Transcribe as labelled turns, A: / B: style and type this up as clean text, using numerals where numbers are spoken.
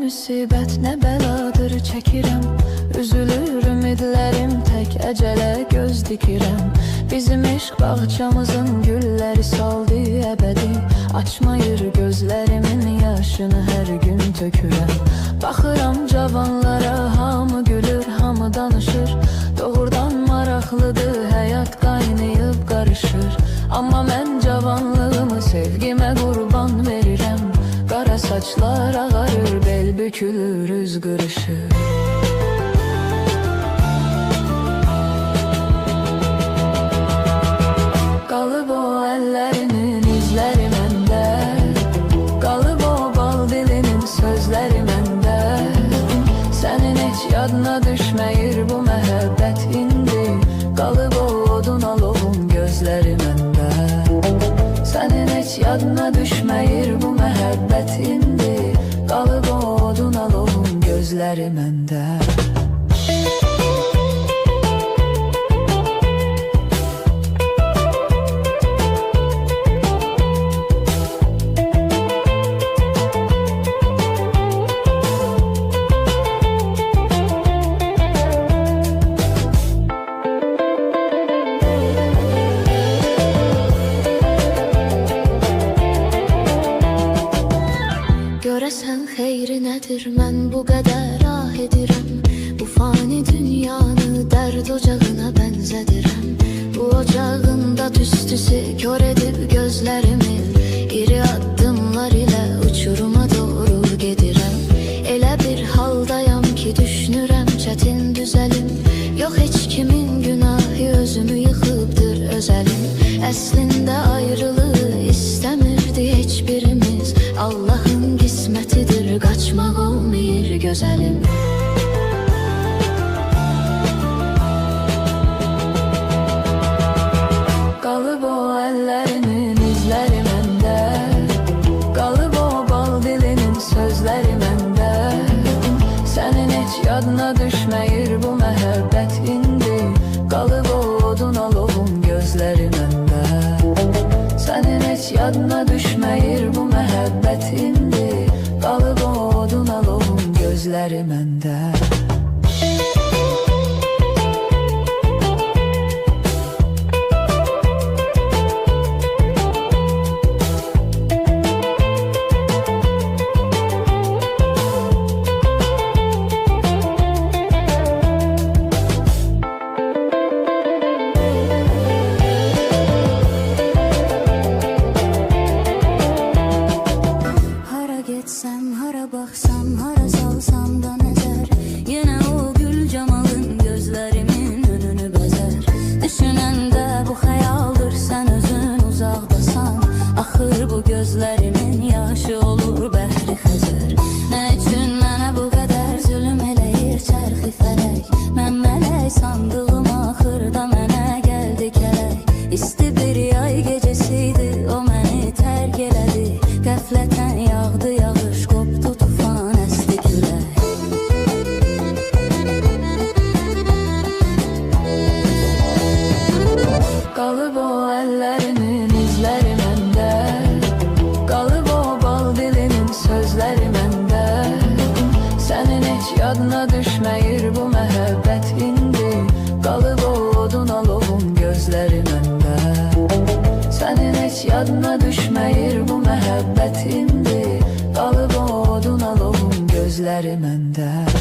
A: müsibət nə bəladır çəkirəm. Üzülür ümidlərim, tək əcələ göz dikirəm. Bizim eşq bağçamızın gülləri saldı əbədi. Açmayır gözlərimin yaşını hər gün tökürəm. Baxıram cavanlara, hamı gülür, hamı danışır. Doğrudan maraqlıdır, həyat qaynayıb qarışır. Amma mən cavanlığımı sevgimə qurban verirəm. Qara saçlar ağarır, bel bükülür, üz qırışır. Qalıb o əllərinin izləri məndə, qalıb o bal dilinin sözləri məndə. Sənin heç yadına düşməyir bu məhəbbət indi. Qalıb o odun alovun gözləri məndə. Sənin heç yadına düşməyir bu məhəbbət indi. Qalıb o odun alovun gözləri məndə.
B: Görəsən xeyri nədir, mən bu qədər ah edirəm. Bu fani dünyanı dərd ocağına bənzədirəm. Bu ocağında tüstüsü kör edib gözlərimi. İri addımlar ilə uçuruma doğru gedirəm. Elə bir haldayam ki düşünürəm çətin düzəlim. Yox heç kimin günahı, özümü yıxıbdır özəlim. Əslində ayrılığı istəmirdi heç birimiz. Allah'ın qismətidir, qaçmaq olmayır gözəlim.
A: Qalıb o əllərinin izləri məndə, qalıb o bal dilinin sözləri məndə. Sənin heç yadına düşməyir bu məhəbbət indi. Qalıb o odun alovun gözləri məndə. Sənin heç yadına düşməyir bu məhəbbət indi. Qalıb o odun alovun gözləri məndə.
B: Hara baxsam, hara salsam da nəzər, yenə o gül camalın gözlərimin önünü bəzər. Düşünəndə bu xəyaldır, sən özün uzaqdasan. Axır bu gözlərimin yaşı olur bəhri Xəzər. Nə üçün mənə bu qədər zülüm eləyir çərxi fələk? Mən mələk sandığım axırda mənə gəldi kələk. İsti bir yay gecəsiydi, o məni tərk elədi. Qəflətən yağdı yağış, qopdu tufan, əsdi külək.
A: Qalıb o əllərinin izləri məndə, qalıb o bal dilinin sözləri məndə. Sənin heç yadına düşməyir bu məhəbbət indi. Qalıb o odun alovun gözləri məndə. Sənin heç yadına düşməyir bu məhəbbət indi. Qalıb o odun alovun gözləri məndə.